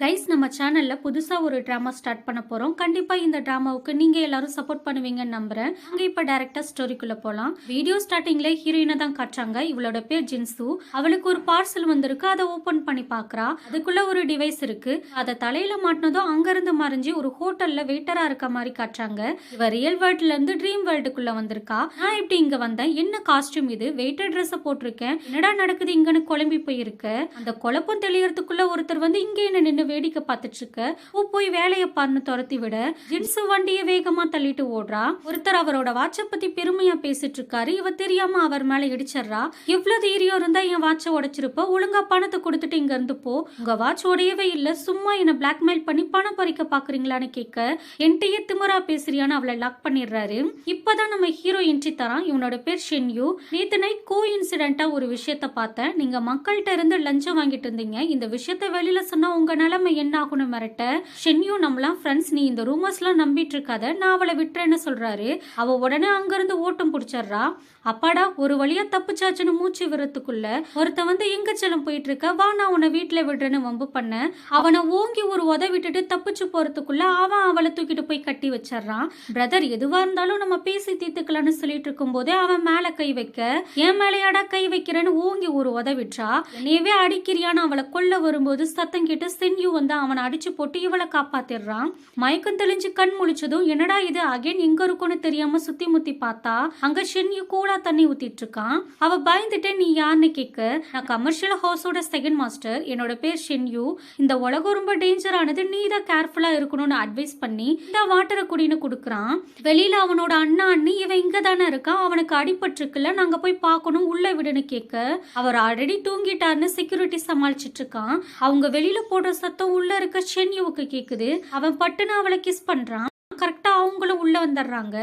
Guys நம்ம சேனல்ல புதுசா ஒரு டிராமா ஸ்டார்ட் பண்ண போறோம். கண்டிப்பா இந்த டிராமாவுக்கு நீங்க எல்லாரும் சப்போர்ட் பண்ணுவீங்கன்னு நம்புறேன். அங்க இப்ப டைரக்டா ஸ்டோரிக்குள்ள போலாம். வீடியோ ஸ்டார்டிங்ல ஹீரோயினை தான் காட்டுறாங்க. இவளோட பேர் ஜின்சு. அவளுக்கு ஒரு பார்சல் வந்திருக்கு. அதை ஓபன் பண்ணி பாக்குறா. அதுக்குள்ள ஒரு டிவைஸ் இருக்கு. அதை தலையில மாட்டினதும் அங்க இருந்து மறைஞ்சு ஒரு ஹோட்டல்ல வெயிட்டரா இருக்க மாதிரி காட்டுறாங்க. இவ ரியல் வேர்ல்ட்ல இருந்து ட்ரீம் வேர்ல்டுக்குள்ள வந்திருக்கா. நான் இப்படி இங்க வந்தேன், என்ன காஸ்டியூம் இது, வெயிட்டர் ட்ரெஸ் போட்டிருக்கேன், என்னடா நடக்குது இங்கன்னு குழம்பி போயிருக்கு. அந்த குழப்பம் தெளியறதுக்குள்ள ஒருத்தர் வந்து இங்க என்ன நின்று வேடிக்கை பார்த்துட்டு இருக்க, போய் வேலையை பாருன்னு துரத்தி விட ஜின்சு வண்டியை வேகமா தள்ளிட்டு ஓடுறா. ஒருத்தர் அவரோட வாட்சை பத்தி பெருமையா பேசிட்டு இருக்காரு. இவ தெரியாம அவர் மேல இடிச்சிடுறா. எவ்வளவு தைரியம் இருந்தா என் வாட்சை உடைச்சிருப்ப, ஒழுங்கா பணத்தை கொடுத்துட்டு இங்க இருந்து போ, உங்க வாட்ச் உடையவே இல்ல, சும்மா என்ன பிளாக்மெயில் பண்ணி பணம் பறிக்க பாக்குறீங்களான்னு கேட்க, என்கிட்டயே திமிரா பேசுறியான்னு அவளை லாக் பண்ணிடுறாரு. இப்பதான் நம்ம ஹீரோ என்ட்ரி தரான். இவனோட பேர் ஷென்யூ. நேத்து நைட் கோ இன்சிடென்ட்டா ஒரு விஷயத்த பார்த்தேன். நீங்க மக்கள்கிட்ட இருந்து லஞ்சம் வாங்கிட்டு இருந்தீங்க, இந்த விஷயத்த வெளியில சொன்னா உங்க நிலைமை என்ன ஆகும்னு மிரட்ட, ஷென்யூ நம்மளாம் ஃப்ரெண்ட்ஸ், நீ இந்த ரூமர்ஸ்லாம் நம்பிட்டு இருக்காத, நான் அவளை விட்டுறேன்னு சொல்றாரு. அவ உடனே அங்கிருந்து ஓட்டம் பிடிச்சிடுறா. அப்பாடா ஒரு வழியா தப்புச்சாச்சுன்னு மூச்சு விடுறதுக்குள்ள ஒருத்த வந்து எங்க செல்லம் போயிட்டு இருக்க, வா நான் உன்னை வீட்டுல விடுறேன்னு வம்பு பண்ண, அவனை ஓங்கி ஒரு உத விட்டுட்டு தப்பிச்சு போறதுக்குள்ள அவன் அவளை தூக்கிட்டு போய் கட்டி வச்சிடறான். பிரதர் எதுவா இருந்தாலும் நம்ம பேசி தீர்த்துக்கலாம்னு சொல்லிட்டு இருக்கும் போதே அவன் மேல கை வைக்க, என் மேலையாடா கை வைக்கிறேன்னு ஓங்கி ஒரு உத விட்டுறா. என்னையவே அடிக்கிறியான்னு அவளை கொல்ல வரும்போது சத்தம் கேட்டு சென்யூ வந்து அவனை அடிச்சு போட்டு இவளை காப்பாத்திடுறான். மயக்கம் தெளிஞ்சு கண் முழிச்சதும் என்னடா இது அகைன் எங்க இருக்கும்னு தெரியாம சுத்தி முத்தி பார்த்தா அங்க ஷென்யூ கூலா தண்ணி ஊத்திட்டு இருக்கான். அவ பயந்துட்டு நீ யாருன்னு கேட்க, நான் கமர்ஷியல் ஹவுஸோட செகண்ட் மாஸ்டர், என்னோட பேர் ஷென்யூ, இந்த உலகம் ரொம்ப டேஞ்சரானது, நீ தான் கேர்ஃபுல்லா இருக்கணும்னு அட்வைஸ் பண்ணி இந்த வாட்டரை குடின்னு கொடுக்குறான். வெளியில அவனோட அண்ணா அண்ணி இவன் இங்க தானே இருக்கான், அவனுக்கு அடிபட்டிருக்குல்ல, நாங்க போய் பார்க்கணும், உள்ள விடுன்னு கேட்க, அவர் ஆல்ரெடி தூங்கிட்டாருன்னு செக்யூரிட்டி சமாளிச்சிட்டு இருக்கான். அவங்க வெளியில போடுற சத்தம் உள்ள இருக்க ஷென்யூவுக்கு கேக்குது. அவன் பட்டுன்னு அவளை கிஸ் பண்றான். கரெக்டா அவங்களும் உள்ள வந்துடுறாங்க.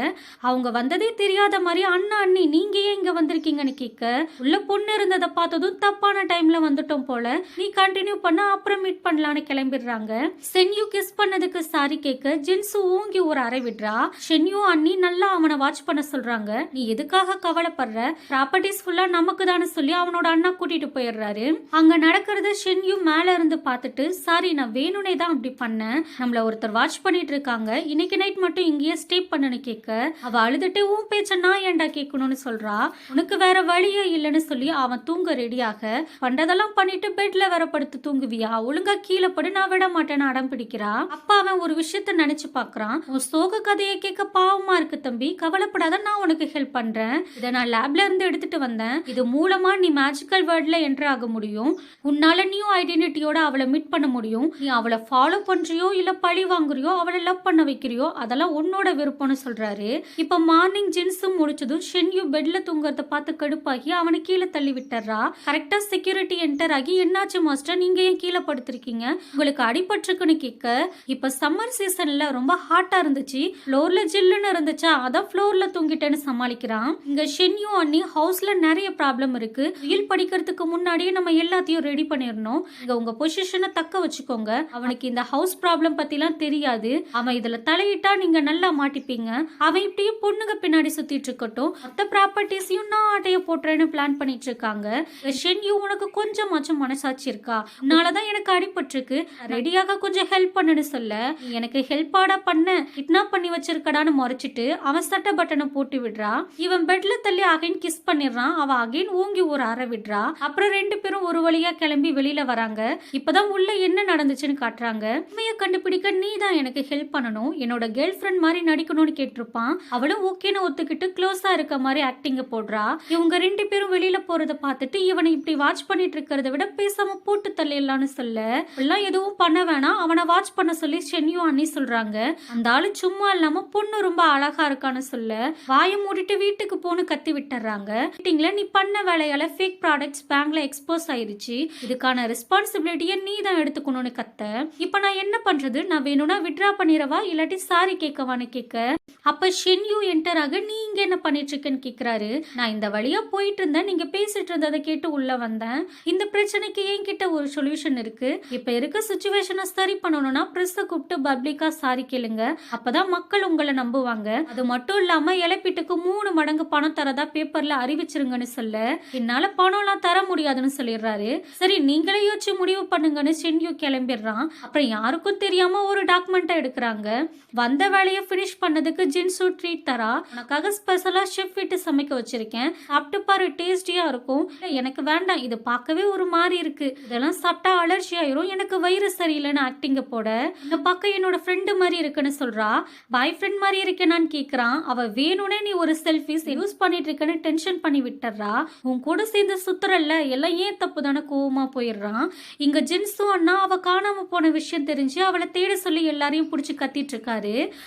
அவங்க வந்ததே தெரியாத மாதிரி அண்ணா அண்ணி நீங்க ஏன் இங்க வந்திருக்கீங்கன்னு கேட்க, உள்ள பொண்ணு இருந்ததை பார்த்ததும் தப்பான டைம்ல வந்துட்டோம் போல, நீ கண்டினியூ பண்ண அப்புறம் மீட் பண்ணலான்னு கிளம்பிடுறாங்க. சென்யூ கிஸ் பண்ணதுக்கு சாரி கேட்க ஜின்சு ஓங்கி ஒரு அறை விடுறா. ஷென்யூ அண்ணி நல்லா அவனை வாட்ச் பண்ண சொல்றாங்க. நீ எதுக்காக கவலைப்படுற, ப்ராப்பர்ட்டிஸ் ஃபுல்லா நமக்கு தானே சொல்லி அவனோட அண்ணா கூட்டிட்டு போயிடுறாரு. அங்க நடக்கிறது ஷென்யூ மேல இருந்து பார்த்துட்டு, சாரி நான் வேணும்னே தான் அப்படி பண்ணேன், நம்மள ஒருத்தர் வாட்ச் பண்ணிட்டு இருக்காங்க, இன்னைக்கு நைட் மட்டும் இங்கேயே ஸ்டே பண்ணனு கேட்க, அவ அழுதுட்டு உன் பேச்ச நான் ஏன்டா கேட்கணும்னு சொல்றா. உனக்கு வேற வழியே இல்லைன்னு சொல்லி அவன் தூங்க ரெடியாக, பண்டதெல்லாம் பண்ணிட்டு பெட்ல வேற படுத்து தூங்குவியா, ஒழுங்கா கீழே படு, நான் விட மாட்டேன்னு அடம் பிடிக்கிறா. அப்ப அவன் ஒரு விஷயத்த நினைச்சு பாக்குறான். உன் சோக கதையை கேட்க பாவமா இருக்கு தம்பி, கவலைப்படாத, நான் உனக்கு ஹெல்ப் பண்றேன், இதை நான் லேப்ல இருந்து எடுத்துட்டு வந்தேன், இது மூலமா நீ மேஜிக்கல் வேர்ல்ட்ல என்டர் ஆக முடியும், உன்னால நியூ ஐடென்டிட்டியோட அவளை மீட் பண்ண முடியும், நீ அவளை ஃபாலோ பண்றியோ இல்ல பழி வாங்குறியோ அவளை லவ் பண்ண வைக்கிறியோ அதெல்லாம் உன்னோட விருப்பம்னு சொல்றாரு. இப்ப மார்னிங் ஜின்ஸும் முடிச்சதும் ஷென்யூ பெட்ல தூங்குறத பார்த்து கடுப்பாகி அவனை கீழே தள்ளி விட்டுறா. கரெக்டா செக்யூரிட்டி என்டர் ஆகி, என்னாச்சு மாஸ்டர் நீங்க ஏன் கீழே படுத்திருக்கீங்க, உங்களுக்கு அடிபட்டிருக்குன்னு கேட்க, இப்ப சம்மர் சீசன்ல ரொம்ப ஹாட்டா இருந்துச்சு, ஃப்ளோர்ல ஜில்லுன்னு இருந்துச்சா, அதான் ஃப்ளோர்ல தூங்கிட்டேன்னு சமாளிக்கிறான். இங்க ஷென்யூ அண்ணி ஹவுஸ்ல நிறைய ப்ராப்ளம் இருக்கு, வில் படிக்கிறதுக்கு முன்னாடியே நம்ம எல்லாத்தையும் ரெடி பண்ணிடணும், இங்க உங்க பொசிஷனை தக்க வச்சுக்கோங்க, அவனுக்கு இந்த ஹவுஸ் ப்ராப்ளம் பத்திலாம் தெரியாது, அவன் இதுல தலையிட்டா நீங்க நல்லா மாட்டிப்பீங்க, அவன் இப்படியே பொண்ணுங்க பின்னாடி சுத்திட்டு இருக்கட்டும், மொத்த ப்ராப்பர்ட்டிஸையும் நான் ஆட்டைய போட்டுறேன்னு பிளான் பண்ணிட்டு இருக்காங்க. ஷென்யூ உனக்கு கொஞ்சமாச்சும் மனசாட்சி இருக்கா, உன்னாலதான் எனக்கு அடிபட்டிருக்கு, ரெடியாக கொஞ்சம் ஹெல்ப் பண்ணுன்னு சொல்ல, எனக்கு ஹெல்ப் ஆடா பண்ண, கிட்னாப் பண்ணி வச்சிருக்கடான்னு முறைச்சிட்டு அவன் சட்டை பட்டனை போட்டு விடுறா. இவன் பெட்ல தள்ளி அகைன் கிஸ் பண்ணிடுறான். அவ அகைன் ஓங்கி ஒரு அறை விடுறா. அப்புறம் ரெண்டு பேரும் ஒரு வழியா கிளம்பி வெளியில வராங்க. இப்பதான் உள்ள என்ன நடந்துச்சுன்னு காட்டுறாங்க. உண்மையை கண்டுபிடிக்க நீ தான் எனக்கு ஹெல்ப் பண்ணணும், என்னோட கேர்ள் ஃப்ரெண்ட் மாதிரி நடிக்கணும்னு கேட்டிருப்பான். அவளும் ஓகேன்னு ஒத்துக்கிட்டு க்ளோஸா இருக்க மாதிரி ஆக்டிங்க போடுறா. இவங்க ரெண்டு பேரும் வெளியில போறத பார்த்துட்டு இவனை இப்படி வாட்ச் பண்ணிட்டு இருக்கிறத விட பேசாம போட்டு தள்ளிடலான்னு சொல்ல, எல்லாம் எதுவும் பண்ண வேணாம், அவனை வாட்ச் பண்ண சொல்லி ஷென்யூ அண்ணி சொல்றாங்க. அந்த ஆளு சும்மா இல்லாம பொண்ணு ரொம்ப அழகா இருக்கான்னு சொல்ல, வாயை மூடிட்டு வீட்டுக்கு போன்னு கத்தி விட்டுறாங்க. மீட்டிங்ல நீ பண்ண வேலையால ஃபேக் ப்ராடக்ட்ஸ் பேங்க்ல எக்ஸ்போஸ் ஆயிருச்சு, இதுக்கான ரெஸ்பான்சிபிலிட்டியை நீ தான் எடுத்துக்கணும்னு கத்த. இப்ப நான் என்ன பண்றது, நான் வேணும்னா விட்ரா பண்ணிடவா இல்லாட்டி சாரி கேட்கவான்னு கேட்க, அப்ப ஷென்யூ என்டர் ஆக, நீ இங்க என்ன பண்ணிட்டு இருக்கேன்னு கேக்குறாரு. நான் இந்த வழியா போயிட்டு இருந்தேன், நீங்க பேசிட்டு இருந்ததை கேட்டு உள்ள வந்தேன். இந்த பிரச்சனைக்கு என்கிட்ட ஒரு சொல்யூஷன் இருக்கு. இப்ப இருக்க சுச்சுவேஷனை சரி பண்ணணும்னா பிரஸ் கூப்பிட்டு பப்ளிக்கா சாரி கேளுங்க, அப்பதான் மக்கள் உங்களை நம்புவாங்க. அது மட்டும் இல்லாம இழப்பீட்டுக்கு 3 மடங்கு பணம் தரதா பேப்பர்ல அறிவிச்சிருங்கன்னு சொல்ல, என்னால பணம்லாம் தர முடியாதுன்னு சொல்லிடுறாரு. சரி நீங்களே யோசிச்சு முடிவு பண்ணுங்கன்னு ஷென்யூ கிளம்பிடுறான். அப்புறம் யாருக்கும் தெரியாம ஒரு டாக்குமெண்ட்டை எடுக்கிறாங்க. வந்த வேலையை பினிஷ் பண்ணதுக்கு ஜின்சு ட்ரீட் தரா. உனக்காக ஸ்பெஷலா ஷெஃப் விட்டு சமைக்க வச்சிருக்கேன், சாப்பிட்டு பாரு, டேஸ்டியா இருக்கும். எனக்கு வேண்டாம், இது பார்க்கவே ஒரு மாதிரி இருக்கு, இதெல்லாம் சாப்பிட்டா அலர்ஜி ஆயிரும், எனக்கு வயிறு சரியில்லைன்னு ஆக்டிங்க போட, இந்த பக்கம் என்னோட ஃப்ரெண்டு மாதிரி இருக்குன்னு சொல்றா. பாய் ஃப்ரெண்ட் மாதிரி இருக்கேனான்னு கேக்குறான். அவ வேணும்னே நீ ஒரு செல்ஃபிஸ் யூஸ் பண்ணிட்டு இருக்கன்னு டென்ஷன் பண்ணி விட்டுறா. உன் கூட சேர்ந்து சுத்துறல்ல, எல்லாம் ஏன் தப்பு தானே கோவமா போயிடுறான். இங்க ஜின்சு அண்ணா அவ காணாம போன விஷயம் தெரிஞ்சு அவளை தேட சொல்லி எல்லாரையும் பிடிச்சி கத்திட்டு இருக்காரு.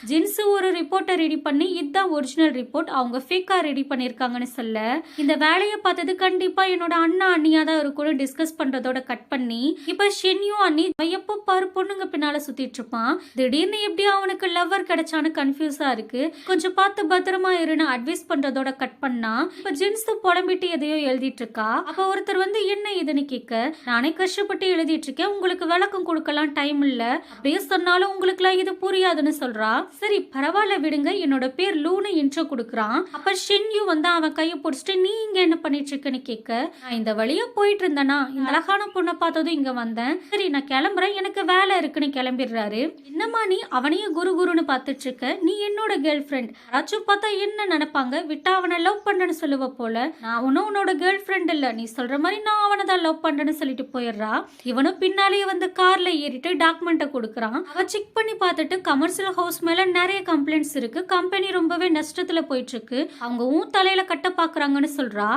ஜின்சு ஒரு ரிப்போர்ட்டை ரெடி பண்ணி, இதுதான் ஒரிஜினல் ரிப்போர்ட், அவங்க ஃபேக்கா ரெடி பண்ணிருக்காங்கன்னு சொல்ல, இந்த வேலையை பார்த்தது கண்டிப்பா என்னோட அண்ணா அண்ணியா தான் இருக்கும்னு டிஸ்கஸ் பண்றதோட கட் பண்ணி, இப்ப ஷென்யூ அண்ணி எப்ப பாரு பொண்ணுங்க பின்னால சுத்திட்டு இருப்பான். திடீர்னு எப்படி அவனுக்கு லவ்வர் கிடைச்சான்னு கன்ஃபியூஸா இருக்கு, கொஞ்சம் பார்த்து பத்திரமா இருன்னு அட்வைஸ் பண்றதோட கட் பண்ணா, இப்ப ஜின்சு புலம்பிட்டு எதையோ எழுதிட்டு இருக்கா. அப்ப ஒருத்தர் வந்து என்ன இதுன்னு கேட்க, நானே கஷ்டப்பட்டு எழுதிட்டு இருக்கேன், உங்களுக்கு விளக்கம் கொடுக்கலாம் டைம் இல்ல, அப்படியே சொன்னாலும் உங்களுக்கு இது புரியாதுன்னு சொல்றா. சரி பரவாயில்ல விடுங்க, என்னோட பேர் லூன்னு இன்ட்ரோ கொடுக்குறான். அப்ப ஷென்யூ வந்து அவன் கையை பிடிச்சிட்டு, நீ இங்க என்ன பண்ணிட்டு இருக்கன்னு கேட்க, நான் இந்த வழியா போயிட்டு இருந்தேனா, இந்த அழகான பொண்ணை பார்த்ததும் இங்க வந்தேன், சரி நான் கிளம்புறேன், எனக்கு வேலை இருக்குன்னு கிளம்பிடுறாரு. என்னம்மா நீ அவனையும் குரு குருன்னு பார்த்துட்டு இருக்க, நீ என்னோட கேர்ள் ஃப்ரெண்ட், யாராச்சும் பார்த்தா என்ன நினைப்பாங்க, விட்டா அவனை லவ் பண்ணன்னு சொல்லுவ போல, நான் ஒன்னும் உன்னோட கேர்ள் ஃப்ரெண்ட் இல்ல, நீ சொல்ற மாதிரி நான் அவனை தான் லவ் பண்றேன்னு சொல்லிட்டு போயிடுறா. இவனும் பின்னாலேயே வந்து கார்ல ஏறிட்டு டாக்குமெண்ட்டை கொடுக்குறான். அவ செக் பண்ணி பார்த்துட்டு கமர்ஷியல் ஹவுஸ் மேல நிறைய கம்ப்ளைண்ட்ஸ் இருக்கு, கம்பெனி ரொம்பவே நஷ்டத்துல போயிட்டு இருக்கு, அவங்க ஊன் தலையில கட்ட பாக்குறாங்கன்னு சொல்றா.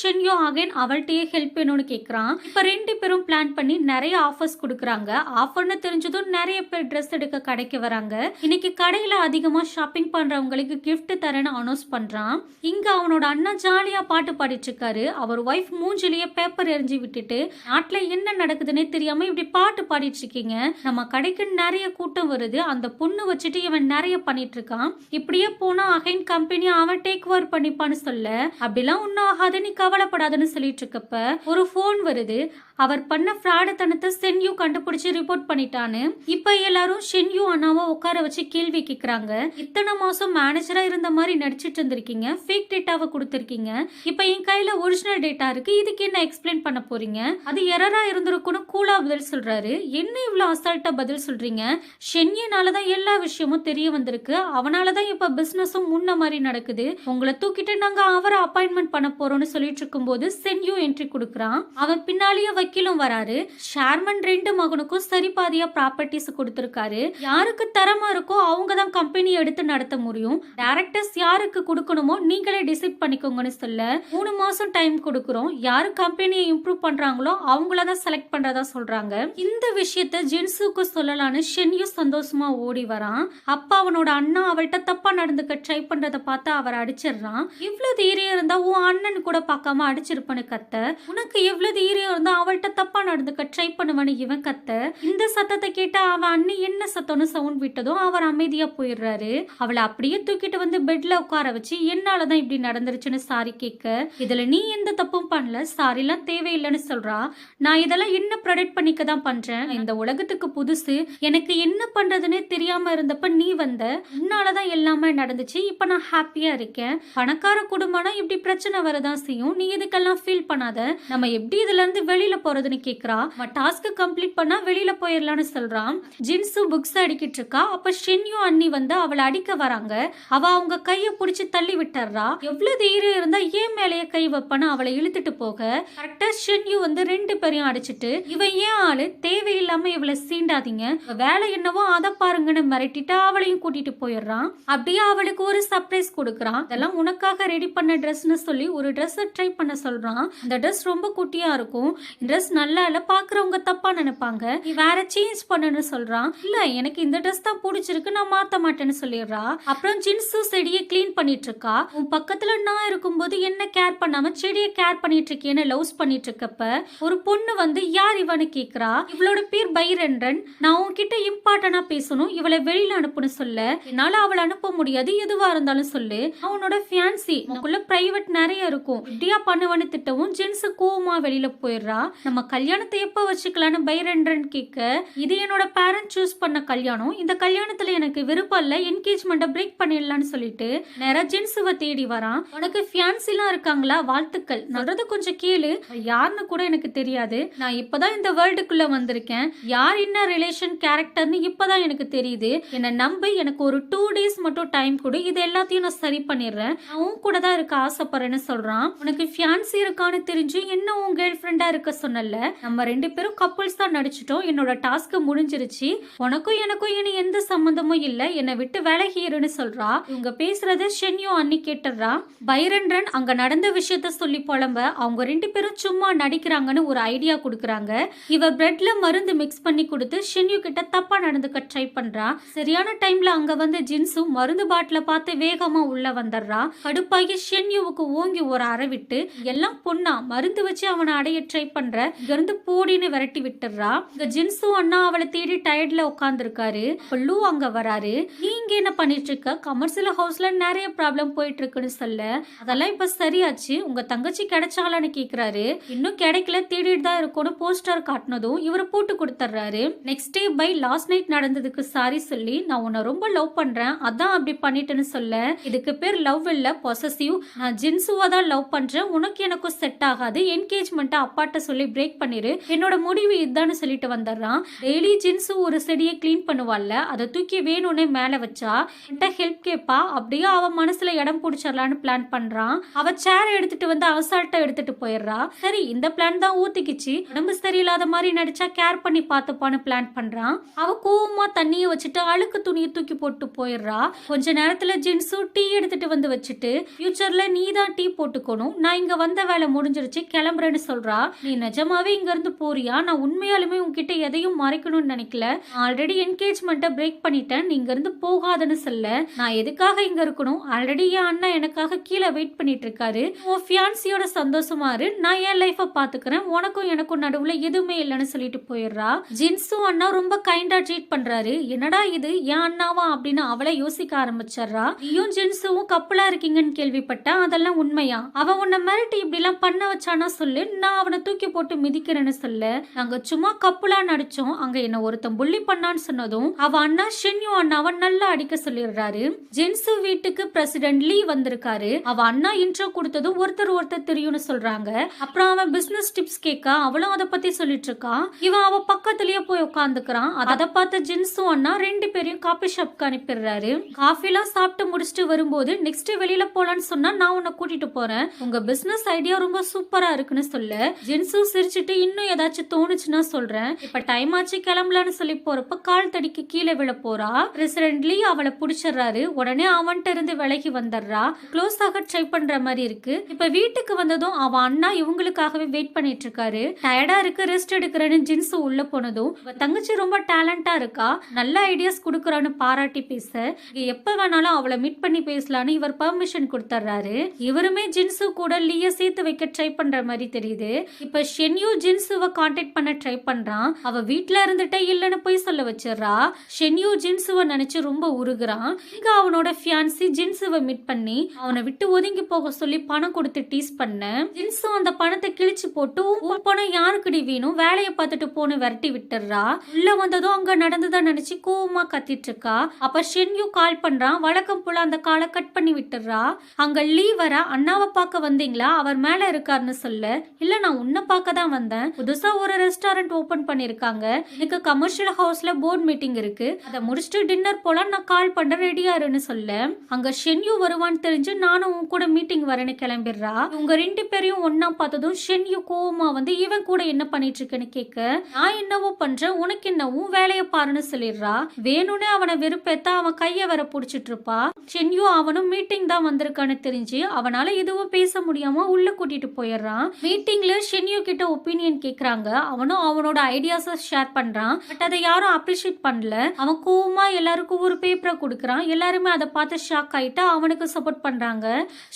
ஷென்யூ அகைன் அவள்கிட்டயே ஹெல்ப் வேணும்னு கேக்குறான். இப்ப 2 பேரும் பிளான் பண்ணி நிறைய ஆஃபர்ஸ் கொடுக்குறாங்க. ஆஃபர்னு தெரிஞ்சதும் நிறைய பேர் ட்ரெஸ் எடுக்க கடைக்கு வராங்க. இன்னைக்கு கடையில அதிகமா ஷாப்பிங் பண்றவங்களுக்கு கிஃப்ட் தரேன்னு அனௌன்ஸ் பண்றான். இங்க அவனோட அண்ணா ஜாலியா பாட்டு பாடிட்டு இருக்காரு. அவர் ஒய்ஃப் மூஞ்சிலேயே பேப்பர் எரிஞ்சு விட்டுட்டு, நாட்டுல என்ன நடக்குதுன்னே தெரியாம இப்படி பாட்டு பாடிட்டு இருக்கீங்க, நம்ம கடைக்கு நிறைய கூட்டம் வருது, அந்த பொண்ணு வச்சுட்டு இவன் நிறைய பண்ணிட்டு இருக்கான், இப்படியே போனா அகைன் கம்பெனி அவன் டேக் ஓவர் பண்ணிப்பான்னு சொல்ல, அப்படிலாம் ஒன்னும் ஆகாது நீ கவலைப்படாதுன்னு சொல்லிட்டு இருக்கப்ப ஒரு போன் வருது. அவர் பண்ண ஃப்ராடத்தனத்தை ஷென்யூ கண்டுபிடிச்சு ரிப்போர்ட் பண்ணிட்டான்னு. இப்ப எல்லாரும் ஷென்யூ அண்ணாவை உட்கார வச்சு கேள்வி கேட்கறாங்க. இத்தனை மாசம் மேனேஜரா இருந்த மாதிரி நடிச்சிட்டு இருந்திருக்கீங்க, ஃபேக் டேட்டாவை கொடுத்திருக்கீங்க, இப்ப என் கையில ஒரிஜினல் டேட்டா இருக்கு, இதுக்கு என்ன எக்ஸ்பிளைன் பண்ண போறீங்க, அது எரரா இருந்திருக்குன்னு கூலா பதில் சொல்றாரு. என்ன இவ்வளவு அசால்ட்டா பதில் சொல்றீங்க, ஷென்யூனாலதான் எல்லா விஷயமும் தெரிய வந்திருக்கு, அவனாலதான் இப்ப பிசினஸும் முன்ன மாதிரி நடக்குது, உங்களை தூக்கிட்டு நாங்க அவரை அப்பாயின்மெண்ட் பண்ண போறோம்னு சொல்லிட்டு இருக்கும் போது ஷென்யூ என்ட்ரி கொடுக்குறான். அவன் பின்னாலேயே வக்கீலும் வராரு. ஷேர்மன் 2 மகனுக்கும் சரி பாதியா ப்ராப்பர்ட்டிஸ் கொடுத்திருக்காரு. யாருக்கு தரமா இருக்கோ அவங்க தான் கம்பெனி எடுத்து நடத்த முடியும், டைரக்டர்ஸ் யாருக்கு கொடுக்கணுமோ நீங்களே டிசைட் பண்ணிக்கோங்கன்னு சொல்ல, 3 மாசம் டைம் கொடுக்குறோம், யாரு கம்பெனியை இம்ப்ரூவ் பண்றாங்களோ அவங்கள தான் செலக்ட் பண்றதா சொல்றாங்க. இந்த விஷயத்த ஜின்சுக்கு சொல்லலான்னு ஷென்யூ சந்தோஷமா ஓடி வரான். அப்ப அவனோட அண்ணா அவள்கிட்ட தப்பா நடந்துக்க ட்ரை பண்றத பார்த்து அவர் அடிச்சிடுறான். இவ்வளவு தைரியம் இருந்தா உன் அண்ணன் கூட பார்க்காம அடிச்சிருப்பனு கத்த, உனக்கு எவ்வளவு தைரியம் இருந்தா அவள்கிட்ட தப்பா நடந்துக்க ட்ரை பண்ணுவனு இவன் கத்த. இந்த சத்தத்தை கேட்ட அவன் அண்ணி என்ன சத்தம்னு சவுண்ட் விட்டதும் அவர் அமைதியா போயிடுறாரு. அவளை அப்படியே தூக்கிட்டு வந்து பெட்ல உட்கார வச்சு என்னாலதான் இப்படி நடந்துருச்சுன்னு சாரி கேட்க, இதுல நீ எந்த தப்பும் பண்ணல, சாரி எல்லாம் தேவையில்லைன்னு சொல்றா. நான் இதெல்லாம் என்ன ப்ரொடெக்ட் பண்ணிக்க தான் பண்றேன், இந்த உலகத்துக்கு புதுசு, எனக்கு என்ன பண்றதுன்னே தெரியாம இருந்தப்ப நீ வந்த, உன்னாலதான் எல்லாமே நடந்துச்சு, இப்ப நான் ஹாப்பியா இருக்கேன், பணக்கார குடும்பம்னா இப்படி பிரச்சனை வரதான் செய்யும், நீ இதுக்கெல்லாம் ஃபீல் பண்ணாத, நம்ம எப்படி இதுல இருந்து வெளியில போறதுன்னு கேக்குறா. டாஸ்க் கம்ப்ளீட் பண்ணா வெளியில போயிடலாம்னு சொல்றான். ஜின்சு புக்ஸ் அடிக்கிட்டு இருக்கா. அப்ப ஷென்யூ அண்ணி வந்து அவளை அடிக்க வராங்க. அவ அவங்க கைய புடிச்சு தள்ளி விட்டுறா. எவ்வளவு தைரியம் இருந்தா ஏன் மேலேயே கை வைப்பான்னு அவளை இழுத்துட்டு போக, கரெக்டா ஷென்யூ வந்து 2 பேரையும் அடிச்சிட்டு, இவன் ஏன் ஆளு, தேவையில்லாம இவளை சீண்டாதீங்க, வேலை என்னவோ அதை பாருங்கன்னு மிரட்டிட்டு அவளையும் கூட்டிட்டு போயிடுறான். அப்படியே அவளுக்கு ஒரு சர்ப்ரைஸ் கொடுக்கறான். இதெல்லாம் உனக்காக ரெடி பண்ண ட்ரெஸ்னு சொல்லி ஒரு ட்ரெஸ் ட்ரை பண்ண சொல்றான். இந்த ட்ரெஸ் ரொம்ப குட்டியா இருக்கும், ட்ரெஸ் நல்லா இல்ல, பாக்குறவங்க தப்பா நினைப்பாங்க, நீ வேற சேஞ்ச் பண்ணுன்னு சொல்றான். இல்ல எனக்கு இந்த ட்ரெஸ் தான் பிடிச்சிருக்கு, நான் மாத்த மாட்டேன்னு சொல்லிடுறா. அப்புறம் ஜின்சு செடியை கிளீன் பண்ணிட்டு இருக்கா. உன் பக்கத்துல நான் இருக்கும்போது என்ன கேர் பண்ணாம செடியை கேர் பண்ணிட்டு இருக்கேன்னு லவ்ஸ் பண்ணிட்டு இருக்கப்ப ஒரு பொண்ணு வந்து யார் இவனு கேக்குறா. இவளோட பேர் பைரண்டன், நான் உன்கிட்ட இம்பார்ட்டனா பேசணும், இவளை வெளியில வெளியில அனுப்புன்னு சொல்ல, என்னால அவளை அனுப்ப முடியாது, எதுவா இருந்தாலும் சொல்லு, அவனோட ஃபியான்சி நமக்குள்ள பிரைவேட் நிறைய இருக்கும், இப்படியா பண்ணுவான்னு திட்டவும் ஜென்ஸ் கோவமா வெளியில போயிடுறா. நம்ம கல்யாணத்தை எப்ப வச்சுக்கலான்னு பைரண்டன் கேட்க, இது என்னோட பேரண்ட் சூஸ் பண்ண கல்யாணம், இந்த கல்யாணத்துல எனக்கு விருப்பம் இல்ல, என்கேஜ்மெண்ட்டை பிரேக் பண்ணிடலான்னு சொல்லிட்டு நேரா ஜென்ஸுவ தேடி வரான். உனக்கு ஃபியான்சிலாம் இருக்காங்களா, வாழ்த்துக்கள், சொல்றது கொஞ்சம் கேளு, யாருன்னு கூட எனக்கு தெரியாது, நான் இப்பதான் இந்த வேர்ல்டுக்குள்ள வந்திருக்கேன், யார் என்ன ரிலேஷன் கேரக்டர்னு இப்பதான் எனக்கு தெரியுது, என்ன நம்பு, எனக்கு ஒரு 2 days மட்டும் டைம் கொடு, இது எல்லாத்தையும் நான் சரி பண்ணிடுறேன், நான் உன் கூட தான் இருக்க ஆசைப்படுறேன்னு சொல்றான். உனக்கு ஃபியான்சி இருக்கான்னு தெரிஞ்சு என்ன உன் கேர்ள் ஃப்ரெண்டா இருக்க சொன்னல, நம்ம 2 பேரும் கப்புள்ஸ் தான் நடிச்சிட்டோம், என்னோட டாஸ்க் முடிஞ்சிருச்சு, உனக்கும் எனக்கும் இனி எந்த சம்பந்தமும் இல்ல, என்னை விட்டு விலகிருன்னு சொல்றா. இவங்க பேசுறத ஷென்யூ அன்னி கேட்டுறா. பைரண்டன் அங்க நடந்த விஷயத்த சொல்லி புலம்ப, அவங்க 2 பேரும் சும்மா நடிக்கிறாங்கன்னு ஒரு ஐடியா கொடுக்குறாங்க. இவ பிரெட்ல மருந்து மிக்ஸ் பண்ணி கொடுத்து ஷென்யூ கிட்ட தப்பா நடந்துக்க ட்ரை பண்றா. சரியான டைம்ல அங்க வந்து ஜின்சு மருந்து பாட்டில பார்த்து வேகமா உள்ள வந்துடுறா. கடுப்பாகி ஷென்யூவுக்கு ஓங்கி ஒரு அறை விட்டு, எல்லாம் பொண்ணா, மருந்து வச்சு அவனை அடைய ட்ரை பண்ற, இங்க இருந்து போடின்னு விரட்டி விட்டுறா. இங்க ஜின்சு அண்ணா அவளை தேடி டயர்ட்ல உட்காந்துருக்காரு. லூ அங்க வராரு. நீங்க என்ன பண்ணிட்டு இருக்க, கமர்ஷியல் ஹவுஸ்ல நிறைய ப்ராப்ளம் போயிட்டு இருக்குன்னு சொல்ல, அதெல்லாம் இப்ப சரியாச்சு, உங்க தங்கச்சி கிடைச்சாலான்னு கேக்குறாரு. இன்னும் கிடைக்கல, தேடிட்டு தான் இருக்கும்னு போஸ்டர் காட்டினதும் இவரை போட்டு கொடுத்துறாரு. Next day by last night நடந்ததுக்கு சாரி சொல்லி, நான் உன்னை ரொம்ப லவ் பண்றேன், அதான் அப்படி பண்ணிட்டேன்னு சொல்ல, இதுக்கு பேர் லவ் இல்ல, பொசசிவ், நான் ஜின்சுவா தான் லவ் பண்றேன், உனக்கு எனக்கும் செட் ஆகாது, என்கேஜ்மெண்ட்டை அப்பாட்ட சொல்லி பிரேக் பண்ணிரு, என்னோட முடிவு இதுதான்னு சொல்லிட்டு வந்துடுறான். டெய்லி ஜின்சு ஒரு செடியை கிளீன் பண்ணுவாள்ல, அதை தூக்கி வேணும்னே மேல வச்சா என்கிட்ட ஹெல்ப் கேப்பா, அப்படியே அவ மனசுல இடம் பிடிச்சிடலான்னு பிளான் பண்றான். அவ சேரை எடுத்துட்டு வந்து அசால்ட்டா எடுத்துட்டு போயிடுறா. சரி, இந்த பிளான் தான் ஊத்திக்கிச்சு, உடம்பு சரியில்லாத மாதிரி நடிச்சா கேர் பண்ணி பார்த்துப்பான்னு பிளான் பண்றான். அவ கோவமா தண்ணியை வச்சுட்டு அழுக்கு துணியை தூக்கி போட்டு போயிடுறா. கொஞ்ச நேரத்துல ஜின்சு டீ எடுத்துட்டு வந்து வச்சுட்டு, ஃபியூச்சர்ல நீ தான் டீ போட்டுக்கணும், நான் இங்க வந்த வேலை முடிஞ்சிருச்சு, கிளம்புறேன்னு சொல்றா. நீ நிஜமாவே இங்க இருந்து போறியா, நான் உண்மையாலுமே உன்கிட்ட எதையும் மறைக்கணும்னு நினைக்கல, ஆல்ரெடி என்கேஜ்மெண்ட்டை பிரேக் பண்ணிட்டேன், நீ இங்க இருந்து போகாதுன்னு சொல்ல, நான் எதுக்காக இங்க இருக்கணும், ஆல்ரெடி என் அண்ணா எனக்காக கீழே வெயிட் பண்ணிட்டு இருக்காரு, உன் ஃபியான்சியோட சந்தோஷமா இரு, நான் என் லைஃப பாத்துக்கிறேன், உனக்கும் எனக்கும் நடுவுல எதுவுமே இல்லைன்னு சொல்லிட்டு போயிடுறா. ஜின்சு அண்ணா ரொம்ப கைண்டா ட்ரீட் பண்றாரு. என்னடா இது, என் அண்ணாவா அப்படின்னு அவளை யோசிக்க ஆரம்பிச்சிடுறா. நீயும் ஜின்சுவும் கப்பலா இருக்கீங்கன்னு கேள்விப்பட்டேன், அதெல்லாம் உண்மையா, அவன் உன்னை மிரட்டி இப்படி எல்லாம் பண்ண வச்சானா சொல்லு, நான் அவனை தூக்கி போட்டு மிதிக்கிறேன்னு சொல்ல, நாங்க சும்மா கப்பலா நடிச்சோம், அங்க என்ன ஒருத்தன் புள்ளி பண்ணான்னு சொன்னதும் அவ அண்ணா ஷென்யூ அண்ணாவை நல்லா அடிக்க சொல்லிடுறாரு. ஜின்சு வீட்டுக்கு பிரசிடென்ட் லீ வந்திருக்காரு. அவ அண்ணா இன்ட்ரோ கொடுத்ததும் ஒருத்தர் தெரியும்னு சொல்றாங்க. அப்புறம் அவன் பிசினஸ் டிப்ஸ் கேட்க அவளும் அதை பத்தி சொல்லிட்டு இருக்கான். இவன் அவ பக்கத்துலயே போய் உட்காந்துக்கிறான். அதை பார்த்த ஜின்சு அண்ணா 2 பேரையும் காபி ஷாப்க்கு அனுப்பிடுறாரு. காஃபி எல்லாம் சாப்பிட்டு முடிச்சுட்டு வரும்போது, நெக்ஸ்ட் வெளியில போலான்னு சொன்னா நான் உன்னை கூட்டிட்டு போறேன், உங்க பிசினஸ் ஐடியா ரொம்ப சூப்பரா இருக்குன்னு சொல்ல, ஜின்சு சிரிச்சுட்டு இன்னும் ஏதாச்சும் தோணுச்சுன்னா சொல்றேன், இப்ப டைம் ஆச்சு கிளம்பலான்னு சொல்லி போறப்ப கால் தடிக்கு கீழே விழ போறா. பிரசிடென்ட்லி அவளை பிடிச்சிடுறாரு. உடனே அவன்கிட்ட இருந்து விலகி வந்துடுறா. க்ளோஸ் ஆக ட்ரை பண்ற மாதிரி இருக்கு. இப்ப வீட்டுக்கு வந்ததும் அவ அண்ணா இவங்களுக்காகவே வெயிட் பண்ணிட்டு இருக்காரு. டயர்டா இருக்கு, ரெஸ்ட் எடுக்கிறேன்னு ஜின்சு உள்ள போனதும் தங்கச்சி ரொம்ப டேலண்டா இருக்கா, நல்ல ஐடியாஸ் கொடுக்கறான்னு பாராட்டி பேச, எப்ப வேணாலும் அவளை மீட் பண்ணி பேசலான்னு இவர் பெர்மிஷன் கொடுத்துறாரு. இவருமே ஜின்சு கூட லீய சேர்த்து வைக்க ட்ரை பண்ற மாதிரி தெரியுது. இப்ப ஷென்யூ ஜின்சுவை கான்டாக்ட் பண்ண ட்ரை பண்றான். அவ வீட்டுல இருந்துட்டே இல்லன்னு போய் சொல்ல வச்சிடறா. ஷென்யூ ஜின்சுவை நினைச்சு ரொம்ப உருகுறான். இங்க அவனோட ஃபியான்சி ஜின்சுவை மீட் பண்ணி அவனை விட்டு ஒதுங்கி போக சொல்லி பணம் கொடுத்து டீஸ் பண்ண, ஜின்சு அந்த பணத்தை கிழிச்சு போட்டு, உன் பணம் யாருக்குடி வேணும், வேலையை பார்த்துட்டு போன்னு விரட்டி விட்டுறா. உள்ள வந்ததும் அங்க நடந்ததா நினைச்சு கோவமா கத்திட்டு இருக்கா. அப்ப ஷென்யூ கால் பண்றான். வழக்கம் போல அந்த காலை கட் பண்ணி விட்டுறா. அங்க லீ வர, அண்ணாவை பார்க்க வந்தீங்களா, அவர் மேல இருக்காருன்னு சொல்ல, இல்ல நான் உன்னை பார்க்க தான் வந்தேன், புதுசா ஒரு ரெஸ்டாரண்ட் ஓபன் பண்ணிருக்காங்க, எனக்கு கமர்ஷியல் ஹவுஸ்ல போர்ட் மீட்டிங் இருக்கு, அதை முடிச்சுட்டு டின்னர் போல நான் கால் பண்ற ரெடியா இருன்னு சொல்ல, அங்க ஷென்யூ வருவான்னு தெரிஞ்சு நானும் உன் கூட மீட்டிங் வரேன்னு கிளம்பிடுறா. உங்க 2 பேரையும் ஒன்னா பார்த்ததும் ஷென்யூ கோவமா வந்து இவன் கூட என்ன பண்ணிட்டு இருக்குன்னு கேட்க, நான் என்னவோ பண்றேன், உனக்கு என்னவும் வேலையை பாருன்னு சொல்லிடுறா. வேணும்னே அவனை வெறுப்பேத்த அவன் கைய வர புடிச்சிட்டு இருப்பா. ஷென்யூ அவனும் மீட்டிங் தான் வந்திருக்கான்னு தெரிஞ்சு அவனால எதுவும் பேச முடியாம உள்ள கூட்டிட்டு போயிடுறான். மீட்டிங்ல ஷென்யூ கிட்ட ஒப்பீனியன் கேக்குறாங்க. அவனும் அவனோட ஐடியாஸை ஷேர் பண்றான். பட் அதை யாரும் அப்ரிஷியேட் பண்ணல. அவன் கோவமா எல்லாருக்கும் ஒரு பேப்பரை கொடுக்குறான். எல்லாருமே அதை பார்த்து ஷாக் ஆயிட்டு அவனுக்கு சப்போர்ட் பண்றாங்க.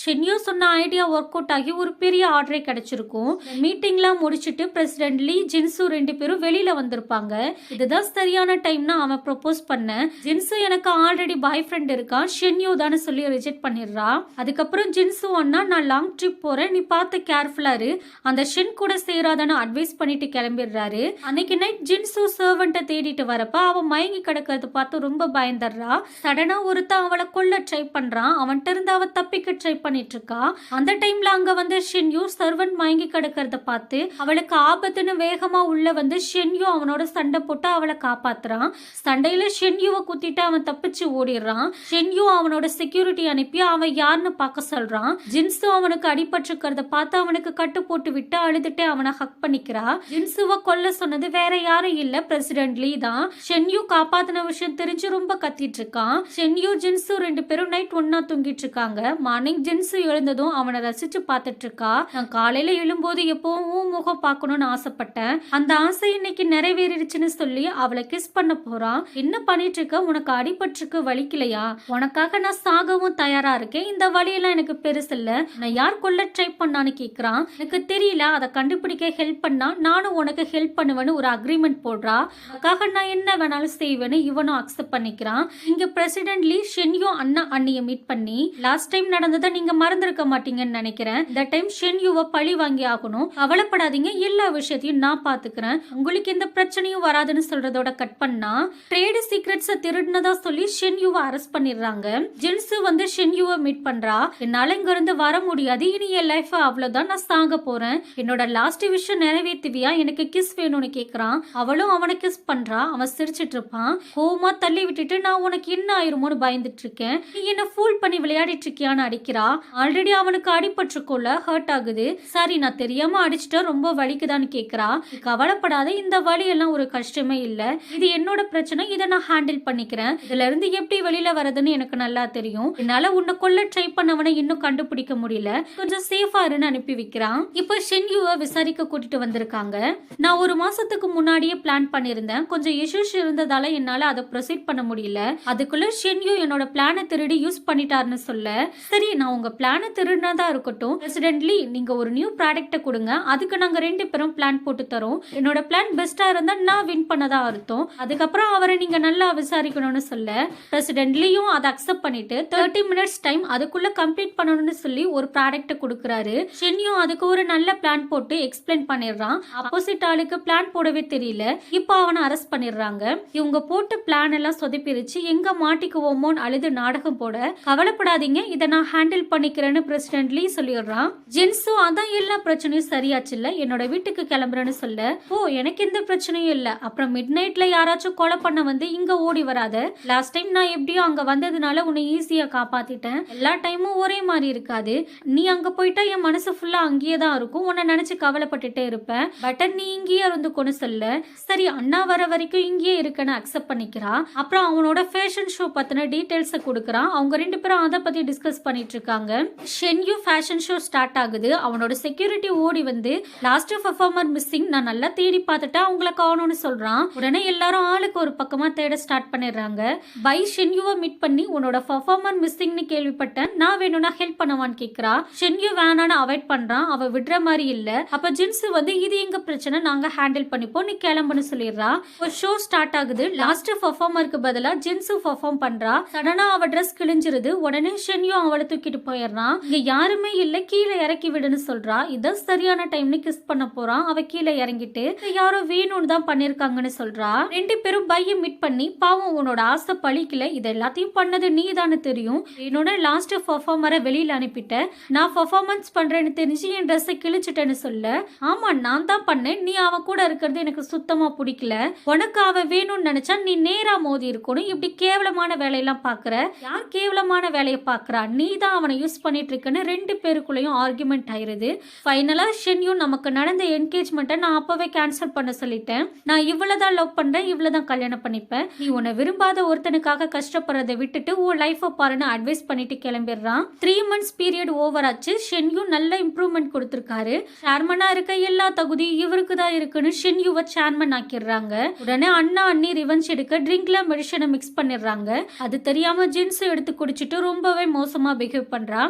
ஷென்யூ சொன்ன ஐடியா ஒர்க் அவுட் ஆகி ஒரு பெரிய ஆர்டரே கிடைச்சிருக்கும். மீட்டிங்லாம் முடிச்சிட்டு பிரசிடென்ட் லீ ஜின்சு 2 பேரும் வெளியில வந்திருப்பாங்க. இதுதான் சரியான டைம்னா அவன் ப்ரொபோஸ் பண்ண, பண்ணேன். ஜின்சு எனக்கு ஆல்ரெடி பாய் ஃப்ரெண்ட் இருக்கான், ஷென்யூ தானே சொல்லி ரிஜெக்ட் பண்ணிடுறா. அதுக்கப்புறம் ஜின்சு அண்ணா நான் லாங் ட்ரிப் போறேன், நீ பார்த்து கேர்ஃபுல்லா இரு, அந்த ஷென் கூட சேராதான்னு அட்வைஸ் பண்ணிட்டு கிளம்பிடுறாரு. அன்னைக்கு நைட் ஜின்சு சர்வெண்ட்டை தேடிட்டு வரப்ப அவன் மயங்கி கிடக்கிறத பார்த்து ரொம்ப பயந்துடுறா. சடனா ஒருத்தன் அவளை கொல்ல ட்ரை பண்றான். அவன்கிட்ட இருந்து அவ தப்பிக்க ட்ரை பண்ணிட்டு இருக்கா. அந்த டைம்ல அங்க வந்து ஷென்யூ சர்வெண்ட் மயங்கி கிடக்கிறத பார்த்து அவளுக்கு ஆபத்துன்னு வேகமா உள்ள வந்து ஷென்யூ அவனோட சண்டை போட்டு அவளை காப்பாத்துறான். சண்டையில ஷென்யூவை குத்திட்டு அவன் தப்பிச்சு ஓடிடுறான். ஷென்யூ அவனோட செக்யூரிட்டி அனுப்பி அவன் யாருன்னு பார்க்க சொல்றான். ஜின்சு அவனுக்கு அடிபட்டிருக்கிறத பார்த்து அவனுக்கு கட்டு போட்டு விட்டு அழுதுட்டு அவனை ஹக் பண்ணிக்கிறா. ஜின்சுவை கொல்ல சொன்னது வேற யாரும் இல்ல, பிரசிடென்ட் லீ தான். ஷென்யூ காப்பாத்தின விஷயம் தெரிஞ்சு ரொம்ப கத்திட்டு இருக்கான். ஷென்யூ ஜின்சு ரெண்டு பேரும் நைட் ஒன்னா தூங்கிட்டு இருக்காங்க. மார்னிங் ஜின்சு எழுந்ததும் அவனை ரசிச்சு பார்த்துட்டு இருக்கா. நான் காலையில எழும்போது எப்பவும் முகம் பார்க்கணும்னு ஆசைப்பட்டேன், அந்த ஆசை இன்னைக்கு நிறைவேறிடுச்சுன்னு சொல்லி அவளை கிஸ் பண்ண போறான். என்ன பண்ணிட்டு இருக்க, உனக்கு அடிபட்டிருக்கு, வலிக்கலையா? உனக்காக நான் சாகவும் தயாரா இருக்கேன், இந்த வழியெல்லாம் எனக்கு பெருசு இல்ல. நான் யார் கொல்ல ட்ரை பண்ணான்னு கேக்குறான். எனக்கு தெரியல, அதை கண்டுபிடிக்க ஹெல்ப் பண்ணா நானும் உனக்கு ஹெல்ப் பண்ணுவேன்னு ஒரு அக்ரிமெண்ட் போடுறா. அதுக்காக நான் என்ன வேணாலும் செய்வேன்னு இவனும் அக்செப்ட் பண்ணிக்கிறான். இங்க பிரசிடென்ட் லீ ஷென்யூ அண்ணா அண்ணியை மீட் பண்ணி லாஸ்ட் டைம் நடந்ததை நீங்க மறந்துருக்க மாட்டீங்கன்னு நினைக்கிறேன், இந்த டைம் ஷென்யூவை பழி வாங்கி ஆகணும், கவலைப்படாதீங்க, எல்லா விஷயத்தையும் நான் பாத்துக்கிறேன், உங்களுக்கு எந்த பிரச்சனையும் வராதுன்னு சொல்றதோட கட் பண்ணா ட்ரேட் சீக்ரெட்ஸை திருடினதா சொல்லி ஷென்யூவை அரெஸ்ட் பண்ணிடுறாங்க. ஜின்சு வந்து ஷென்யூவை மீட் பண்றா. என்னால இங்க இருந்து வர முடியாது, இனி என் லைஃப் அவ்வளவுதான், நான் சாக போறேன், என்னோட லாஸ்ட் விஷயம் நிறைவேற்றுவியா, எனக்கு கிஸ் வேணும்னு கேக்குறான். அவளும் அவனை கிஸ் பண்றா. அவன் சிரிச்சிட்டு இருப்பான். கோவமா தள்ளி விட்டுட்டு நான் உனக்கு என்ன ஆயிருமோன்னு பயந்துட்டு இருக்கேன், நீ என்ன ஃபூல் பண்ணி விளையாடிட்டு இருக்கியான்னு அடிக்கிறா. ஆல்ரெடி அவனுக்கு அடிபட்டிருக்குள்ள, ஹர்ட் ஆகுது. சரி நான் தெரியாம அடிச்சுட்டா ரொம்ப வலிக்குதான்னு கேக்குறா. கவலைப்படாத, இந்த வலி எல்லாம் ஒரு கஷ்டமே இல்ல, இது என்னோட பிரச்சனை, இதை நான் ஹேண்டில் பண்ணிக்கிறேன், இதுல இருந்து எப்படி வெளியில வரதுன்னு எனக்கு நல்லா தெரியும், என்னால உன்னை கொல்ல ட்ரை பண்ணவனை இன்னும் கண்டுபிடிக்க முடியல, கொஞ்சம் சேஃபா இருன்னு அனுப்பி வைக்கிறான். இப்ப ஷென்யூவை விசாரிக்க கூட்டிட்டு வந்திருக்காங்க. நான் ஒரு மாசத்துக்கு முன்னாடியே பிளான் பண்ணிருந்தேன், கொஞ்சம் இஷ்யூஸ் இருந்ததால என்னால அதை ப்ரொசீட் பண்ண முடியல, அதுக்குள்ள ஷென்யூ என்னோட பிளானை திருடி யூஸ் பண்ணிட்டாருன்னு சொல்ல, சரி நான் உங்க பிளானை திருடினதா இருக்கட்டும், பிரசிடென்ட் லீ நீங்க ஒரு நியூ ப்ராடக்ட்டை கொடுங்க, அதுக்கு நாங்க ரெண்டு பேரும் பிளான் போட்டு தரோம், என்னோட பிளான் பெஸ்டா இருந்தா நான் வின் பண்ணதா அர்த்தம், அதுக்கப்புறம் அவரை நீங்க நல்லா விசாரிக்கணும்னு சொல்ல, பிரசிடென்ட் லீயும் அதை அக்செப்ட் பண்ணிட்டு 30 மினிட்ஸ் டைம் அதுக்குள்ள கம்ப்ளீட் பண்ணணும்னு சொல்லி ஒரு ப்ராடக்ட்டை கொடுக்குறாரு. ஷென்யூ அதுக்கு ஒரு நல்ல பிளான் போட்டு எக்ஸ்பிளைன் பண்ணிடுறான். ஆப்போசிட் ஆளுக்கு பிளான் போடவே தெரியல. இப்போ அவனை அரெஸ்ட் பண்ணிடுறாங்க. இவங்க போட்டு பிளான் எல்லாம் சொதப்பிருச்சு, எங்க மாட்டிக்குவோமோன்னு அழுது நாடகம் போட, கவலைப்படாதீங்க இதை நான் ஹேண்டில் பண்ணிக்கிறேன்னு பிரசிடென்ட் லீ சொல்லிடுறான். ஜின்சு அதான் எல்லா பிரச்சனையும் சரியாச்சு இல்ல, என்னோட வீட்டுக்கு கிளம்புறேன்னு சொல்ல, ஓ எனக்கு எந்த பிரச்சனையும் இல்ல, அப்புறம் மிட் நைட்ல யாராச்சும் கொலை பண்ண வந்து இங்க ஓடி வராத, லாஸ்ட் டைம் நான் எப்படியோ அங்க வந்ததுனால உன்னை ஈஸியா காப்பாத்திட்டேன், எல்லா டைமும் ஒரே மாதிரி இருக்காது, நீ அங்க போயிட்டா என் மனசு ஃபுல்லா அங்கேயே தான் இருக்கும், உன்னை நினைச்சு கவலைப்பட்டுட்டே இருப்பேன், பட் நீ இங்கேயே இருந்து கொண்டு சொல்ல, சரி அண்ணா வர வரைக்கும் இங்கேயே இருக்குன்னு அக்செப்ட் பண்ணிக்கிறா. அப்புறம் அவனோட ஃபேஷன் ஷோ பத்தின டீடைல்ஸ் கொடுக்கறான். அவங்க ரெண்டு பேரும் அதை பத்தி டிஸ்கஸ் பண்ணிட்டு இருக்காங்க. ஷென்யூ ஃபேஷன் ஷோ ஸ்டார்ட் ஆகுது. அவனோட செக்யூரிட்டி ஓடி வந்து லாஸ்ட் பெர்ஃபார்மர் மிஸ்ஸிங், நான் நல்லா தேடி பார்த்துட்டா அவங்கள காணோம்னு சொல்றான். உடனே எல்லாரும் ஆளுக்கு ஒரு பக்கமா தேட ஸ்டார்ட் பண்ணிடுறாங்க. பை ஷென்யூவை மீட் பண்ணி உன்னோட பெர்ஃபார்மர் மிஸ்ஸிங்னு கேள்விப்பட்டேன், நான் வேணும்னா ஹெல்ப் பண்ணுவான்னு கேக்குறா. ஷென்யூ வேணான்னு அவாய்ட் பண்றான். அவ விடுற மாதிரி இல்ல. அப்ப ஜின்சு வந்து இது எங்க பிரச்சனை, நாங்க ஹேண்டில் பண்ணிப்போம், நீ கிளம்புன்னு சொல்லிடுறா. ஒரு ஷோ ஸ்டார்ட் ஆகுது. லாஸ்ட் பெர்ஃபார்மருக்கு பதிலா ஜின்சு பெர்ஃபார்ம் பண்றா. சடனா அவ ட்ரெஸ் கிழிஞ்சிருது. உடனே ஷென்யூ அவளை தூக்கிட்டு போயிடுறான். இங்க யாருமே இல்ல, கீழே இறக்கி விடுன்னு சொல்றா. இதான் சரியான டைம்னு கிஸ் பண்ண போறான். அவ கீழே இறங்கிட்டு யாரோ வேணும்னு தான் பண்ணிருக்காங்கன்னு சொல்றா. ரெண்டு பேரும் பைய மீட் பண்ணி, பாவம் உன்னோட ஆசை பழிக்கல, இது எல்லாத்தையும் பண்ணது நீ தானே தெரியும், என்னோட லாஸ்ட் பெர்ஃபார்மரை வெளியில அனுப்பிட்ட, நான் பெர்ஃபார்மன்ஸ் பண்றேன்னு தெரிஞ்சு என் ட்ரெஸ்ஸை கிழிச்சிட்டேன்னு சொல்ல, ஆமா நான் தான் பண்ணேன், நீ அவ கூட இருக்கிறது எனக்கு சுத்தமா பிடிக்கல, உனக்கு அவ வேணும்னு நினைச்சா நீ நேரா மோதி இருக்கணும், இப்படி கேவலமான வேலையெல்லாம் பாக்குற, யார் கேவலமான வேலையை பாக்குறா, நீ தான் அவனை யூஸ் பண்ணிட்டு இருக்கன்னு ரெண்டு பேருக்குள்ளயும் ஆர்குமெண்ட் ஆயிருது. ஃபைனலா ஷென்யூ நமக்கு நடந்த என்கேஜ்மெண்ட்டை நான் அப்பவே கேன்சல் பண்ண சொல்லிட்டேன், நான் இவ்வளவுதான் லவ் பண்றேன், இவ்வளவுதான் கல்யாணம் பண்ணிப்பேன், நீ உன்னை விரும்பாத ஒருத்தனுக்காக கஷ்டப்படுறதை விட்டுட்டு உன் லைஃபை பாருன்னு அட்வைஸ் பண்ணிட்டு கிளம்பிடுறான். 3 months பீரியட் ஓவர் ஆச்சு. ஷென்யூ நல்ல இம்ப்ரூவ்மெண்ட் கொடுத்திருக்காரு. சேர்மனா இருக்க எல்லா தகுதியும் இவருக்கு தான் இருக்குன்னு ஷென்யூவை சேர்மன் ஆக்கிடுறாங்க. உடனே அண்ணா அண்ணி ரிவெஞ்ச் எடுக்க ட்ரிங்க்ல மெடிசனை மிக்ஸ் பண்ணிடுறாங்க. அது தெரியாம ஜின்ஸ் எடுத்து குடிச்சிட்டு ரொம்பவே மோசமா பிஹேவ் பண்றா.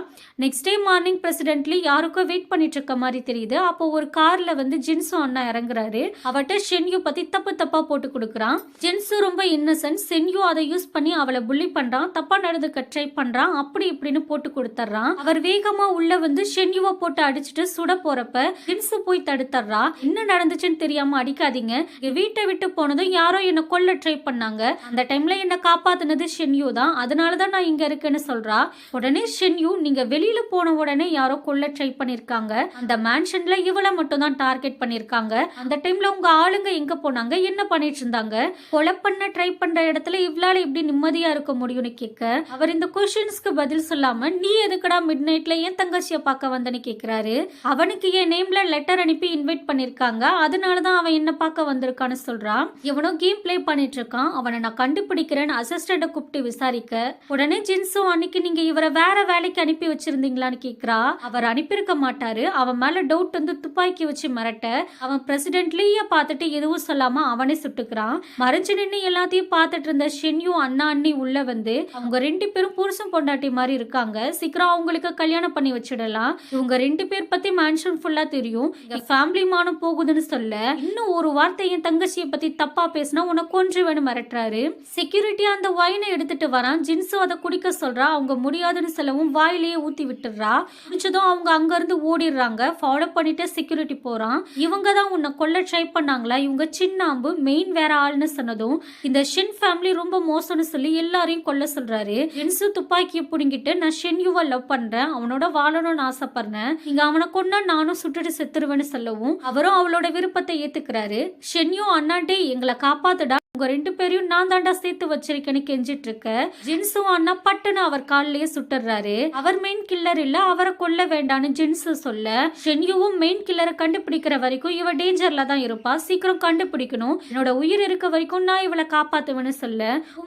நெக்ஸ்ட் டே மார்னிங் பிரசிடென்ட்லி யாருக்கோ வெயிட் பண்ணிட்டு இருக்க மாதிரி தெரியுது. அப்போ ஒரு கார்ல வந்து ஜின்ஸும் அண்ணா இறங்குறாரு. அவட்ட ஷென்யூ பத்தி தப்பு தப்பா போட்டு கொடுக்குறான். ஜின்ஸு ரொம்ப இன்னசென்ட் சென்யூ அதை யூஸ் பண்ணி அவளை புள்ளி பண்றான், தப்பா நடந்துக்க ட்ரை பண்றான், அப்படி இப்படின்னு போட்டு கொடுத்துறான். அவர் வேகமா உள்ள வந்து ஷென்யூவை போட்டு அடிச்சுட்டு சுட போறப்ப ஜின்சு போய் தடுத்துறா. என்ன நடந்துச்சுன்னு தெரியாம அடிக்காதீங்க, வீட்டை விட்டு போனதும் யாரோ என்ன கொல்ல ட்ரை பண்ணாங்க, அந்த டைம்ல என்ன காப்பாத்துனது ஷென்யூ தான், அதனாலதான் நான் இங்க இருக்கேன்னு சொல்றா. உடனே ஷென்யூ, நீங்க வெளியில போன உடனே யாரோ கொல்ல ட்ரை பண்ணிருக்காங்க, அந்த மேன்ஷன்ல இவளை மட்டும் தான் டார்கெட் பண்ணிருக்காங்க, அந்த டைம்ல உங்க ஆளுங்க எங்க போனாங்க, என்ன பண்ணிட்டு இருந்தாங்க, கொலை பண்ண ட்ரை பண்ற இடத்துல இவளால எப்படி நிம்மதியா இருக்க முடியும்னு கேட்க அவர் இந்த கொஸ்டின்ஸ்க்கு பதில் சொல்லாம, நீ எதுக்கடா மிட் நைட்ல என் தங்கச்சியை பார்க்க வந்தன்னு கேக்குறாரு. அவனுக்கு என் நேம்ல லெட்டர் அனுப்பி இன்வைட் பண்ணிருக்காங்க, அதனாலதான் அவன் என்ன பார்க்க வந்திருக்கான்னு சொல்றான். இவனும் கேம் பிளே பண்ணிட்டு இருக்கான். அவனை நான் கண்டுபிடிக்கிறேன்னு அசிஸ்டண்ட கூப்பிட்டு விசாரிக்க உடனே ஜின்சு, அன்னைக்கு நீங்க இவரை வேற வேலைக்கு அனுப்பி வச்சிருந்தீங்களான்னு கேக்குறா. அவர் அனுப்பியிருக்க மாட்டாரு, அவன் மேல டவுட் வந்து துப்பாக்கி வச்சு மிரட்ட அவன் பிரசிடென்ட் லீய பார்த்துட்டு எதுவும் சொல்லாம அவனே சுட்டுக்கிறான். மறைஞ்சு நின்று எல்லாத்தையும் பார்த்துட்டு இருந்த ஷென்யூ அண்ணா அண்ணி உள்ள வந்து அவங்க 2 பேரும் புருஷன் பொண்டாட்டி மாதிரி இருக்காங்க, சீக்கிரம் அவங்களுக்கு கல்யாணம் பண்ணி வச்சிடலாம், இவங்க 2 பேர் பத்தி மேன்ஷன் ஃபுல்லா தெரியும், ஃபேமிலி மானம் போகுதுன்னு சொல்ல, இன்னும் ஒரு வார்த்தை என் தங்கச்சியை பத்தி தப்பா பேசினா உனக்கு கொன்று வேணும் மிரட்டுறாரு. செக்யூரிட்டி அந்த வைனை எடுத்துட்டு வரான். ஜின்சு அதை குடிக்க சொல்றா. அவங்க முடியாதுன்னு சொல்லவும் வாயிலேயே ஊத்தி விட்டுறா. குடிச்சதும் அவங்க அங்க இருந்து ஓடிடுறாங்க. ஃபாலோ பண்ணிட்டு செக்யூரிட்டி போறான். இவங்க தான் உன்னை கொல்ல ட்ரை பண்ணாங்களா, இவங்க சின்னாம்பு மெயின் வேற ஆள்னு சொன்னதும் இந்த ஷென் ஃபேமிலி ரொம்ப மோசம்னு சொல்லி எல்லாரையும் கொல்ல சொல்றாரு. ஜின்சு துப்பாக்கியை புடுங்கிட்டு, நான் ஷென்யூவை லவ் பண்றேன், அவனோட வாழணும்னு ஆசைப்படுறேன், இங்க அவனை கொன்னா நானும் சுட்டுட்டு செத்துருவேன்னு சொல்லவும் அவரும் அவளோட விருப்பத்தை ஏத்துக்கிறாரு. ஷென்யூ, அண்ணாண்டே எங்களை காப்பாத்துடா, உங்க 2 பேரையும் நான் தாண்டா சேர்த்து வச்சிருக்கேன்னு கெஞ்சிட்டு இருக்க ஜின்சு அண்ணா பட்டுன்னு அவர் காலிலேயே சுட்டுறாரு. அவர் மெயின் கில்லர் இல்ல, அவரை கொல்ல வேண்டான்னு ஜின்சு சொல்ல, ஷென்யூவும் மெயின் கில்லரை கண்டுபிடிக்கிற வரைக்கும் இவ டேஞ்சர்ல தான் இருப்பா, சீக்கிரம் கண்டுபிடிக்கணும், என்னோட உயிர் இருக்க வரைக்கும் நான் இவளை காப்பாத்துவேன்னு சொல்ல,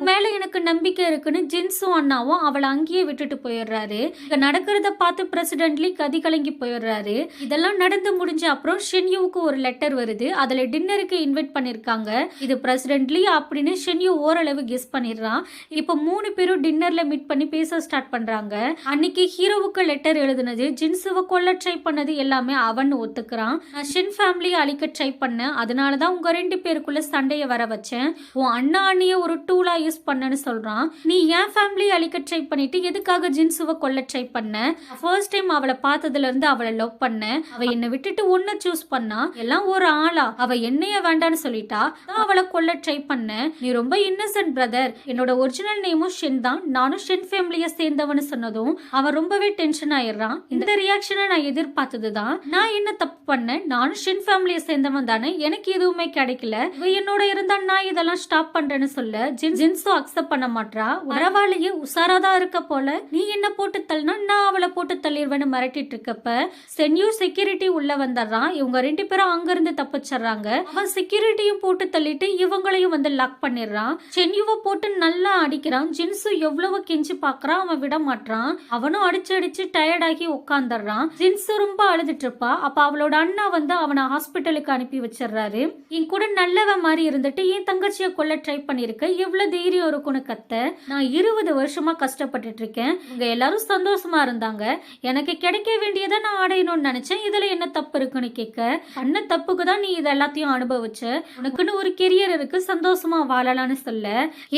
மேல எனக்கு நம்பிக்கை இருக்குன்னு ஜின்சு அண்ணாவும் அவளை அங்கேயே விட்டுட்டு போயிடுறாரு. இங்க நடக்கிறத பார்த்து பிரசிடென்ட் லீ கதி கலங்கி போயிடுறாரு. இதெல்லாம் நடந்து முடிஞ்ச அப்புறம் ஷென்யூவுக்கு ஒரு லெட்டர் வருது. அதுல டின்னருக்கு இன்வைட் பண்ணிருக்காங்க. இது பிரசிடென்ட் லீ அப்படின்னு ஷென்யூ ஓரளவு கெஸ் பண்ணிடுறான். இப்போ 3 பேரும் டின்னர்ல மீட் பண்ணி பேச ஸ்டார்ட் பண்றாங்க. அன்னைக்கு ஹீரோவுக்கு லெட்டர் எழுதுனது, ஜின்சுவை கொல்ல ட்ரை பண்ணது எல்லாமே அவன் ஒத்துக்கிறான். நான் ஷென் ஃபேமிலியை அழிக்க ட்ரை பண்ணேன், அதனாலதான் உங்க 2 பேருக்குள்ள சண்டையை வர வச்சேன், உன் அண்ணா அண்ணிய ஒரு டூலா யூஸ் பண்ணன்னு சொல்றான். நீ என் ஃபேமிலியை அழிக்க ட்ரை பண்ணிட்டு எதுக்காக ஜின்சுவை கொல்ல ட்ரை பண்ண, ஃபர்ஸ்ட் டைம் அவளை பார்த்ததுல இருந்து அவளை லவ் பண்ண, அவ என்னை விட்டுட்டு ஒன்ன சூஸ் பண்ணா, எல்லாம் ஒரு ஆளா, அவ என்னைய வேண்டான்னு சொல்லிட்டா, அவளை கொல்ல ட்ரை பண்ண, நீ ரொம்ப இன்னசென்ட் பிரதர், என்னோட ஒரிஜினல் நேமும் ஷென் தான், நானும் ஷென் ஃபேமிலியை சேர்ந்தவன்னு சொன்னதும் அவன் ரொம்பவே டென்ஷன் ஆயிடுறான். இந்த ரியாக்ஷனை நான் எதிர்பார்த்ததுதான், நான் என்ன தப்பு பண்ணேன், நானும் ஷென் ஃபேமிலியை சேர்ந்தவன் தானே, எனக்கு எதுவுமே கிடைக்கல, என்னோட இருந்தா நான் இதெல்லாம் ஸ்டாப் பண்றேன்னு சொல்ல ஜின்சு அக்செப்ட் பண்ண மாட்டா. வரவாளையே உசாராதான் இருக்க போல, நீ என்ன போட்டு தள்ளினா நான் அவளை போட்டு தள்ளிடுவேன்னு மிரட்டிட்டு இருக்கப்ப சென்யூ செக்யூரிட்டி உள்ள வந்துடுறான். இவங்க 2 பேரும் அங்க இருந்து தப்பிச்சிடுறாங்க. அவன் செக்யூரிட்டியும் போட்டு தள்ளிட்டு இவங்களையும் வந்து லாக் பண்ணிடுறான். சென்யூவை போட்டு நல்லா அடிக்கிறான். ஜின்சு எவ்வளவு கெஞ்சி பாக்குறான், அவன் விட மாட்டான். அவனும் அடிச்சு அடிச்சு டயர்டாகி உட்காந்துடுறான். ஜின்சு ரொம்ப அழுதுட்டு இருப்பா. அப்ப அவளோட அண்ணா வந்து அவனை ஹாஸ்பிட்டலுக்கு அனுப்பி வச்சிடுறாரு. என் கூட நல்லவன் மாதிரி இருந்துட்டு என் தங்கச்சியை கொல்ல ட்ரை பண்ணிருக்க, எவ்வளவு தைரியம் இருக்கும்னு கத்த, நான் 20 வருஷமா கஷ்டப்பட்டுட்டு இருக்கேன், இங்க எல்லாரும் சந்தோஷமா இருந்தாங்க, எனக்கு கிடைக்க வேண்டியதை நான் அடையணும்னு நினைச்சேன், இதுல என்ன தப்பு இருக்குன்னு கேட்க, பண்ண தப்புக்கு தான் நீ இது எல்லாத்தையும் அனுபவிச்ச, உனக்குன்னு ஒரு கெரியர் இருக்கு, சந்தோஷமா வாழலாம்னு சொல்ல,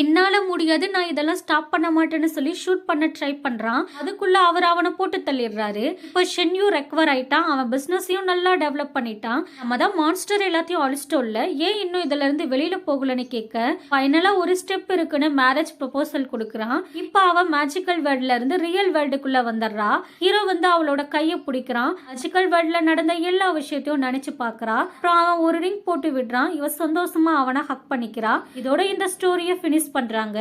என்னால முடியாது, நான் இதெல்லாம் ஸ்டாப் பண்ண மாட்டேன்னு சொல்லி ஷூட் பண்ண ட்ரை பண்றான். அதுக்குள்ள அவர் அவனை போட்டு தள்ளிடுறாரு. இப்போ ஷென்யூ ரெக்கவர் ஆயிட்டான். அவன் பிசினஸையும் நல்லா டெவலப் பண்ணிட்டான். நம்ம தான் மான்ஸ்டர் எல்லாத்தையும் அழிச்சிட்டோம் இல்ல, ஏன் இன்னும் இதுல இருந்து வெளியில போகலன்னு கேட்க, ஃபைனலா ஒரு ஸ்டெப் இருக்குன்னு மேரேஜ் ப்ரொபோசல் கொடுக்குறான். இப்போ அவன் மேஜிக்கல் வேர்ல்ட்ல இருந்து ரியல் வேர்ல்டுக்குள்ள வந்துடுறா. ஹீரோ வந்து அவளோட கையை பிடிக்கிறான். மேஜிக்கல் வேர்ல்ட்ல நடந்த எல்லா விஷயத்தையும் நினைச்சு பாக்குறா. அப்புறம் அவன் ஒரு ரிங் போட்டு விடுறான். இவ சந்தோஷமா அவனை ஹக் பண்ணிக்கிறா. இதோட இந்த ஸ்டோரியை ஃபினிஷ் பண்றாங்க.